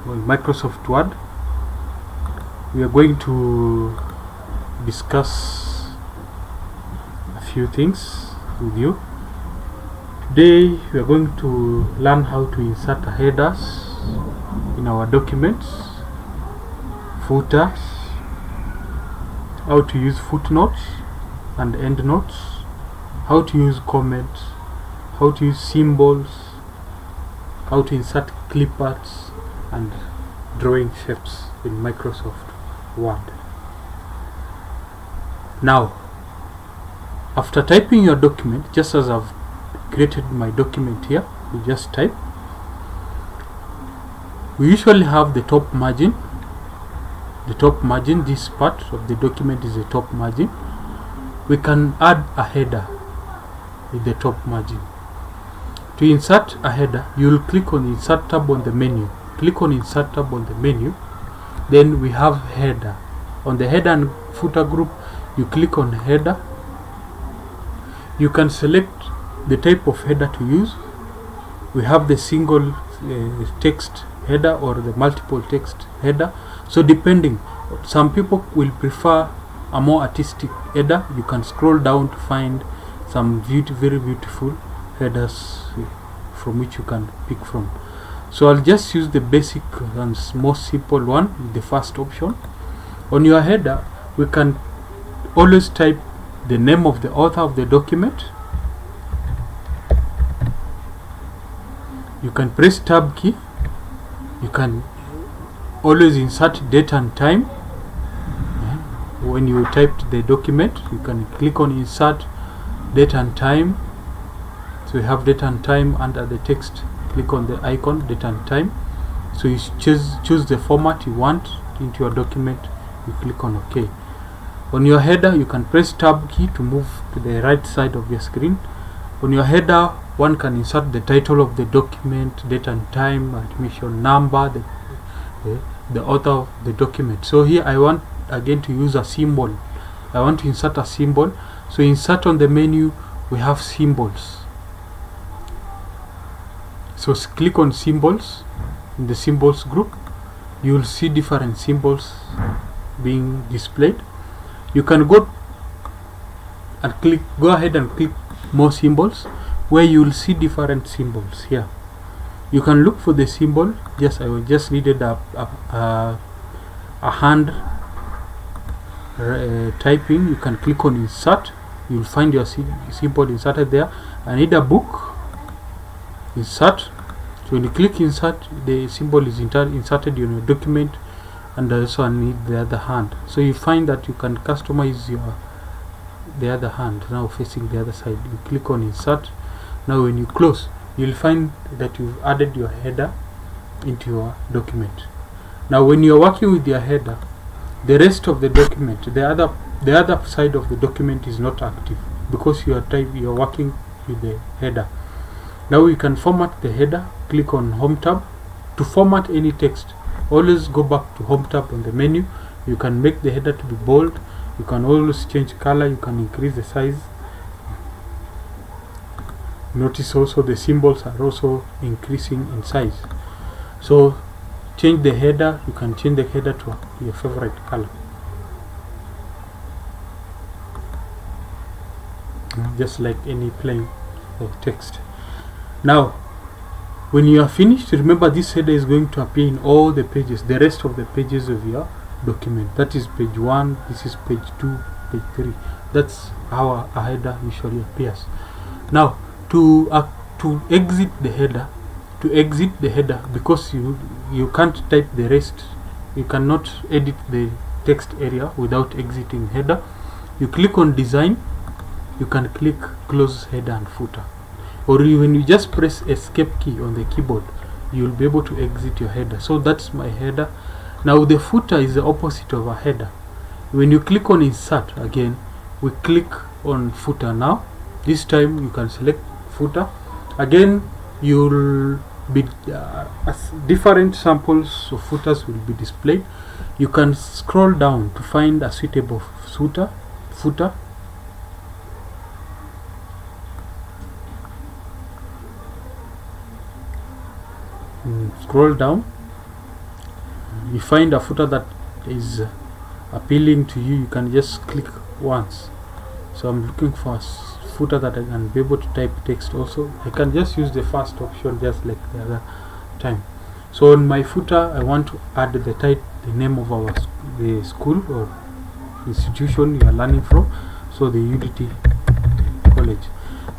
or Microsoft Word, we are going to discuss a few things with you. Today we are going to learn how to insert headers in our documents, footers, how to use footnotes and endnotes, how to use comments, how to use symbols, how to insert clip arts and drawing shapes in Microsoft Word. Now, after typing your document, just as I've created my document here, you just type. We usually have the top margin. The top margin, this part of the document is the top margin. We can add a header with the top margin. To insert a header, you will click on the Insert tab on the menu. Click on Insert tab on the menu. Then we have header. On the header and footer group, you click on header. You can select the type of header to use. We have the single text header or the multiple text header. So depending, some people will prefer a more artistic header. You can scroll down to find some very beautiful headers from which you can pick from. So I'll just use the basic and most simple one, the first option. On your header, we can always type the name of the author of the document. You can press tab key. You can always insert date and time. When you typed the document, you can click on insert date and time. So you have date and time under the text. Click on the icon date and time. So you choose the format you want into your document. You click on OK. On your header, you can press tab key to move to the right side of your screen. On your header, one can insert the title of the document, date and time, admission number, the author of the document. So here I want again to use a symbol. I want to insert a symbol. So insert on the menu, we have symbols. So click on symbols. In the symbols group, you will see different symbols being displayed. You can go ahead and click more symbols, where you will see different symbols here. You can look for the symbol. Yes, I just needed a hand typing. You can click on insert. You will find your symbol inserted there. I need a book. Insert. So when you click insert, the symbol is inserted in your document, and also I need the other hand. So you find that you can customize the other hand now facing the other side. You click on insert. Now when you close, you'll find that you've added your header into your document. Now when you're working with your header, the rest of the document, the other side of the document is not active because you're working with the header. Now you can format the header. Click on Home tab. To format any text, always go back to Home tab on the menu. You can make the header to be bold. You can always change color. You can increase the size. Notice also the symbols are also increasing in size. So change the header. You can change the header to your favorite color, just like any plain text. Now when you are finished, remember this header is going to appear in all the pages, the rest of the pages of your document. That is page 1, this is page 2, page 3. That's how a header usually appears. Now to exit the header, because you can't type the rest, you cannot edit the text area without exiting header. You click on design. You can click close header and footer, or when you just press escape key on the keyboard, you will be able to exit your header. So that's my header. Now the footer is the opposite of a header. When you click on insert again, we click on footer. Now this time you can select footer. Again, you'll be different samples of footers will be displayed. You can scroll down to find a suitable footer. Scroll down. you find a footer that is appealing to you, you can just click once. So I'm looking for a footer that I can be able to type text also. I can just use the first option just like the other time. So on my footer, I want to add the name of the school or institution you are learning from. So the Unity College.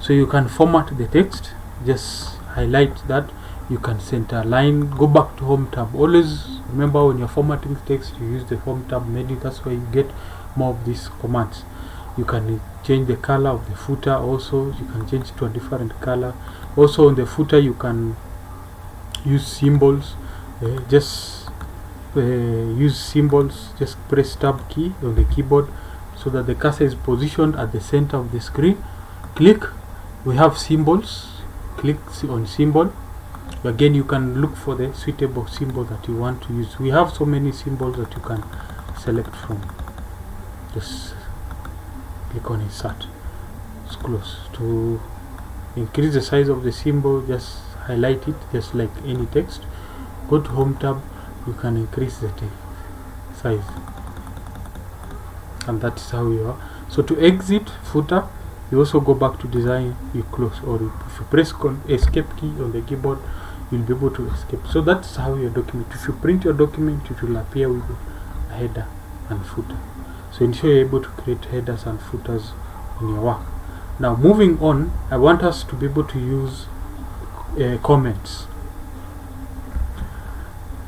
So you can format the text, just highlight that. You can center line, go back to home tab. Always remember when you're formatting text, you use the home tab menu. That's why you get more of these commands. You can change the color of the footer also. You can change to a different color. Also on the footer you can use symbols. Use symbols. Just press tab key on the keyboard so that the cursor is positioned at the center of the screen. Click. We have symbols. Click on symbol. Again, you can look for the suitable symbol that you want to use. We have so many symbols that you can select from. Just click on insert. It's close. To increase the size of the symbol, just highlight it just like any text. Go to home tab, you can increase the size, and that is how you are. So to exit footer, you also go back to design, you close, or if you press escape key on the keyboard, you'll be able to escape. So that's how your document, if you print your document, it will appear with a header and footer. So ensure you're able to create headers and footers in your work. Now moving on, I want us to be able to use comments.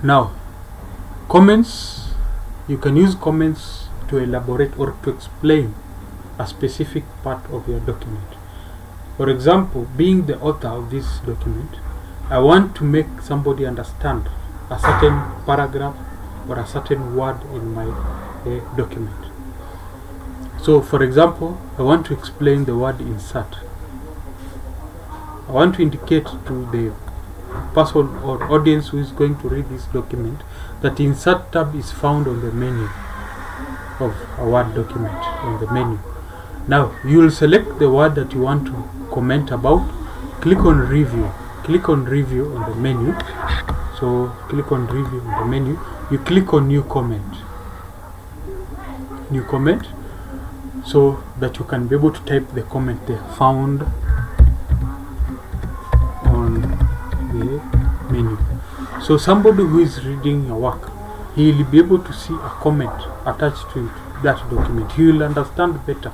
Now comments, you can use comments to elaborate or to explain a specific part of your document. For example, being the author of this document, I want to make somebody understand a certain paragraph or a certain word in my document. So for example, I want to explain the word insert. I want to indicate to the person or audience who is going to read this document that the insert tab is found on the menu of a Word document, on the menu. Now you will select the word that you want to comment about, click on review. Click on review on the menu. So click on review on the menu. You click on new comment. New comment, so that you can be able to type the comment there, found on the menu. So somebody who is reading your work, he will be able to see a comment attached to that document. He will understand better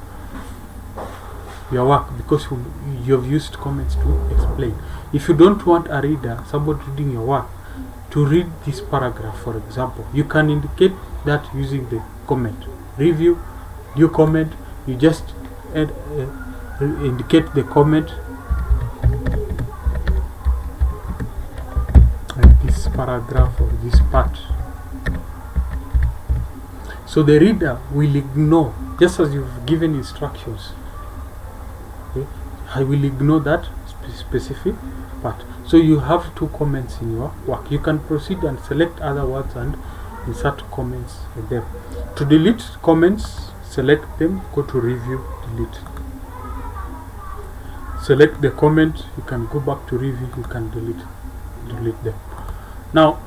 your work because you have used comments to explain. If you don't want a reader, somebody reading your work, to read this paragraph, for example, you can indicate that using the comment. Review, new comment, you just indicate the comment like this paragraph or this part. So the reader will ignore, just as you've given instructions. Okay? I will ignore that specific part. So you have two comments in your work. You can proceed and select other words and insert comments in them. To delete comments, select them, go to review, delete. Select the comment, you can go back to review, you can delete them. Now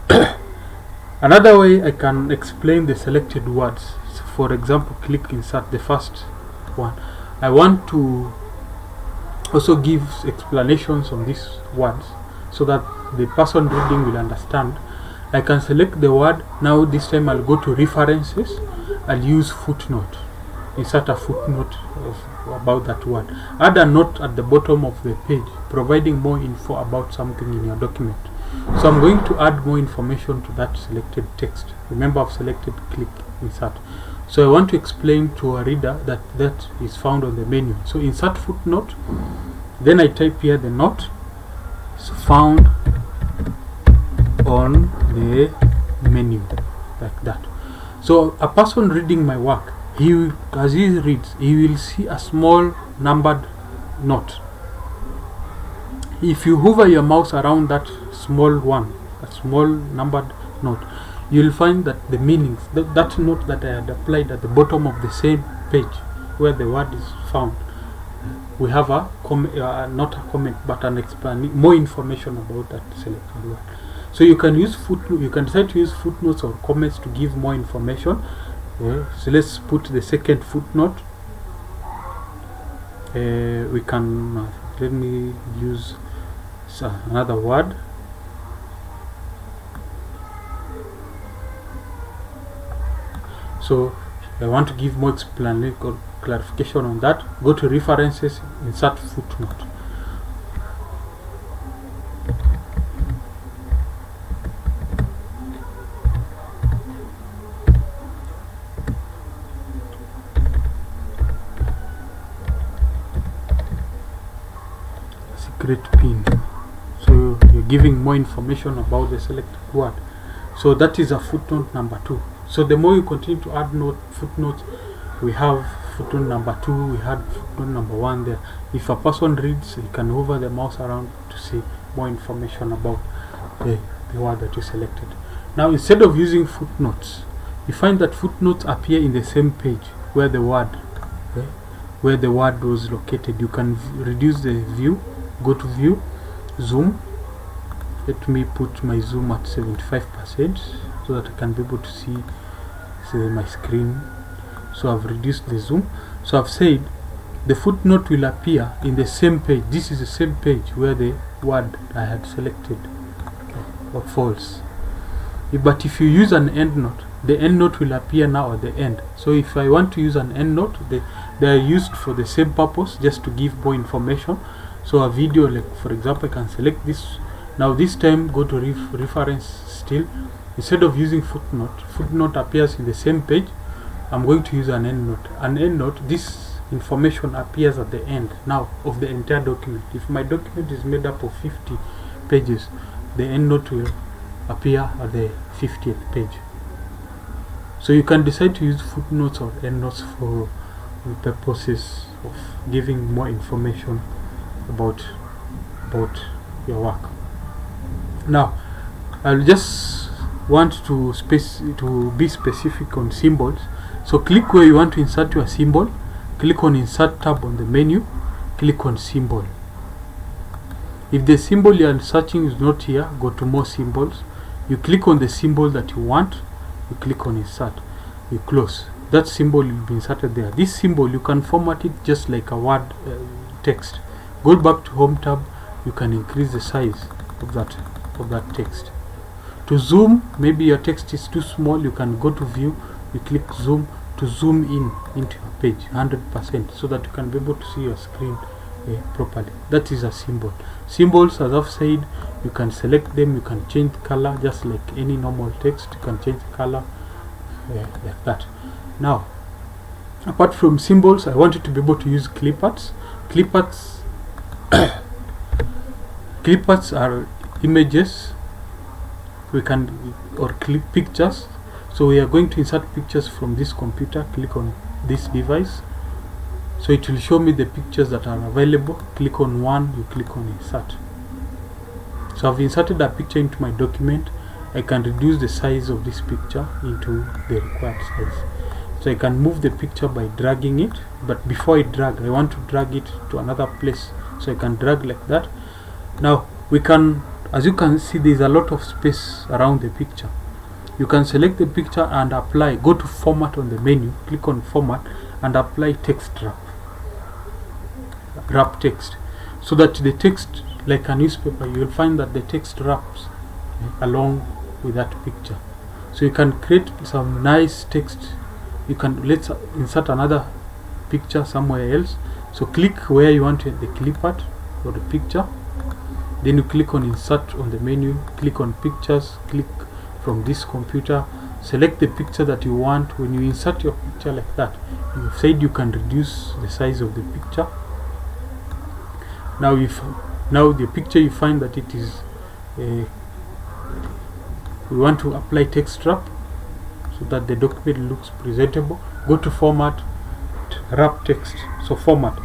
another way I can explain the selected words. So for example, click insert the first one. I want to also give explanations on these words so that the person reading will understand. I can select the word. Now this time I'll go to references. I'll use footnote. Insert a footnote about that word. Add a note at the bottom of the page providing more info about something in your document. So I'm going to add more information to that selected text. Remember, I've selected click insert. So I want to explain to a reader that that is found on the menu. So insert footnote. Then I type here the note. So found on the menu, like that. So a person reading my work, as he reads, he will see a small numbered note. If you hover your mouse around that small one, a small numbered note, you will find that the meanings, that note that I had applied at the bottom of the same page where the word is found, we have a not a comment but an explanation, more information about that selected word. So you can use footnote. You can decide to use footnotes or comments to give more information. So let's put the second footnote. We can let me use another word. So I want to give more explanation or clarification on that. Go to references, insert footnote. Secret pin. So you're giving more information about the selected word. So that is a footnote number 2. So the more you continue to add footnotes, we have footnote number 2, we had footnote number 1 there. If a person reads, you can hover the mouse around to see more information about the word that you selected. Now instead of using footnotes, you find that footnotes appear in the same page where the word was located. You can reduce the view, go to view, zoom. Let me put my zoom at 75% so that I can be able to see my screen. So I've reduced the zoom. So I've said the footnote will appear in the same page. This is the same page where the word I had selected falls. But if you use an endnote, the endnote will appear now at the end. So if I want to use an endnote, they are used for the same purpose, just to give more information. So a video, like for example, I can select this. Now this time go to reference still. Instead of using footnote appears in the same page. I'm going to use an endnote. An endnote, this information appears at the end now of the entire document. If my document is made up of 50 pages, the endnote will appear at the 50th page. So you can decide to use footnotes or endnotes for the purposes of giving more information about your work. Now I'll just want to be specific on symbols. So click where you want to insert your symbol, click on insert tab on the menu, click on symbol. If the symbol you are searching is not here, go to more symbols. You click on the symbol that you want, you click on insert, you close. That symbol will be inserted there. This symbol you can format it just like a word text. Go back to home tab, you can increase the size of that text. To zoom, maybe your text is too small, you can go to view, you click zoom to zoom in into your page 100% so that you can be able to see your screen properly. That is a symbol. Symbols, as I've said, you can select them, you can change the color just like any normal text. You can change the color like that. Now apart from symbols, I want you to be able to use clip arts. Clip arts clip arts are images or clip pictures. So we are going to insert pictures from this computer. Click on this device, so it will show me the pictures that are available. Click on one, you click on insert. So I've inserted a picture into my document. I can reduce the size of this picture into the required size. So I can move the picture by dragging it, but before I drag, I want to drag it to another place. So I can drag like that. Now we can, as you can see, there is a lot of space around the picture. You can select the picture and apply, go to format on the menu, click on format and apply text wrap text, so that the text, like a newspaper, you will find that the text wraps along with that picture. So you can create some nice text. You can, let's insert another picture somewhere else. So click where you want the clip art or the picture, then you click on insert on the menu, click on pictures, click from this computer, select the picture that you want. When you insert your picture like that, you said you can reduce the size of the picture. Now the picture, you find that it is we want to apply text wrap so that the document looks presentable. Go to format, wrap text. So format,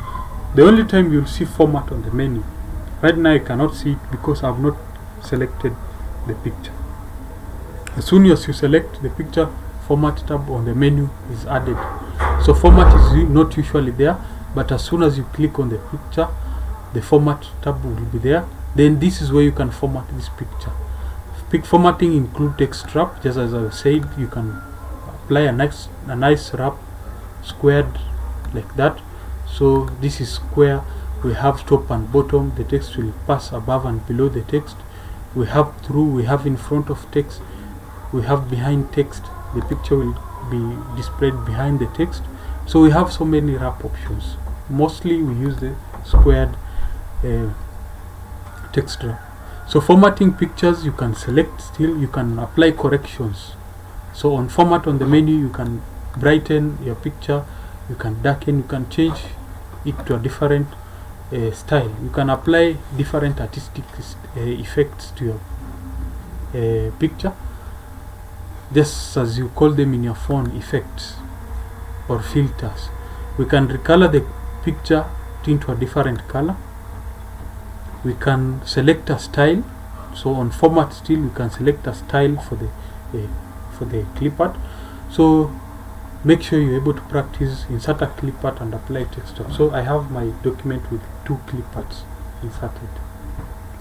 the only time you'll see format on the menu. Right now you cannot see it because I have not selected the picture. As soon as you select the picture, format tab on the menu is added. So format is not usually there, but as soon as you click on the picture, the format tab will be there. Then this is where you can format this picture. formatting include text wrap. Just as I said, you can apply a nice wrap, squared like that. So this is square. We have top and bottom. The text will pass above and below the text. We have through. We have in front of text. We have behind text. The picture will be displayed behind the text. So we have so many wrap options. Mostly we use the squared text wrap. So formatting pictures, you can select still, you can apply corrections. So on format on the menu, you can brighten your picture, you can darken, you can change it to a different style. You can apply different artistic effects to your picture, just as you call them in your phone, effects or filters. We can recolor the picture into a different color. We can select a style. So on format still, we can select a style for the clip art. So make sure you're able to practice, insert a clip art and apply text art. So I have my document with 2 clip arts inserted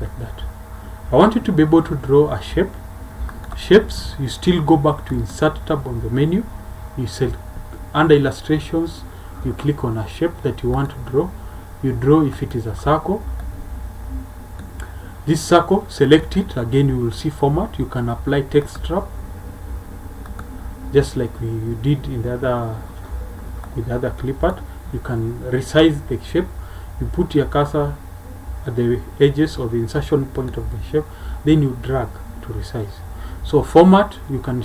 like that. I want you to be able to draw a shape. Shapes, you still go back to insert tab on the menu. You select under illustrations, you click on a shape that you want to draw. You draw if it is a circle. This circle, select it. Again, you will see format. You can apply text wrap, just like you did in the other clip art. You can resize the shape. You put your cursor at the edges or the insertion point of the shape, then you drag to resize. So format, you can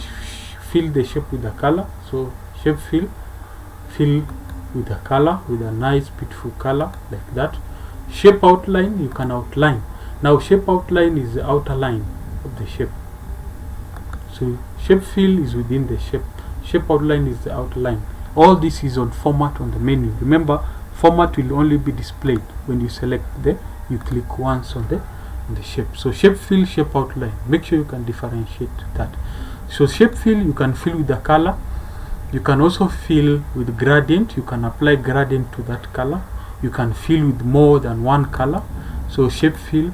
fill the shape with a color. So shape fill with a color, with a nice beautiful color like that. Shape outline, you can outline. Now shape outline is the outer line of the shape. So shape fill is within the shape. Shape outline is the outer line. All this is on format on the menu. Remember, format will only be displayed when you select you click once on the shape. So shape fill, shape outline. Make sure you can differentiate that. So shape fill, you can fill with the color. You can also fill with gradient. You can apply gradient to that color. You can fill with more than one color. So shape fill,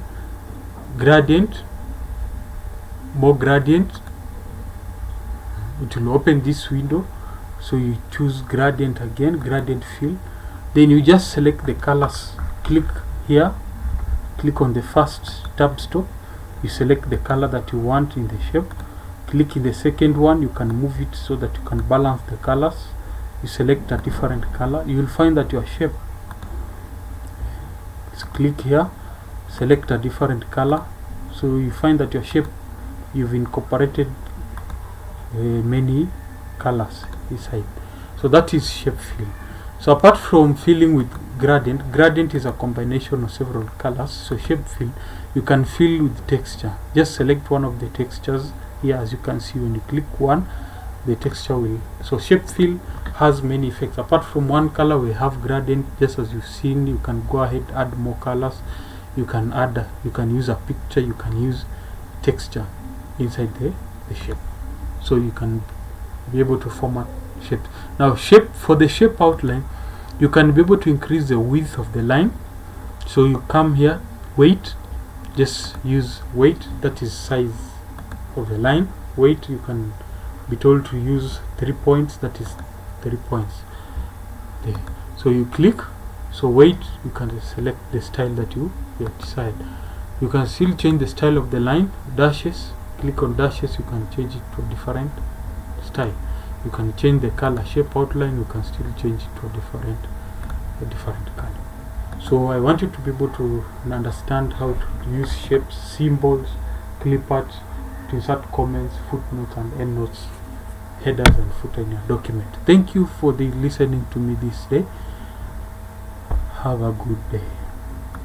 gradient, more gradient. It will open this window. So you choose gradient again, gradient fill. Then you just select the colors. Click here, click on the first tab stop. You select the color that you want in the shape. Click in the second one. You can move it so that you can balance the colors. You select a different color. You will find that your shape. Let's click here, select a different color. So you find that your shape, you've incorporated many colors inside. So that is shape fill. So apart from filling with gradient is a combination of several colors. So shape fill, you can fill with texture. Just select one of the textures here. As you can see, when you click one, the texture will. So shape fill has many effects. Apart from one color, we have gradient. Just as you've seen, you can go ahead, add more colors. You can add, you can use a picture, you can use texture inside the shape. So you can be able to format shape. Now for the shape outline, you can be able to increase the width of the line. So you come here, weight, just use weight, that is size of the line. Weight, you can be told to use 3 points, that is 3 points there. So you click, so weight, you can select the style that you decide. You can still change the style of the line. Dashes, click on dashes, you can change it to a different style. You can change the color. Shape outline, you can still change it to a different color. So I want you to be able to understand how to use shapes, symbols, clip art, to insert comments, footnotes and endnotes, headers and footer in your document. Thank you for listening to me this day. Have a good day.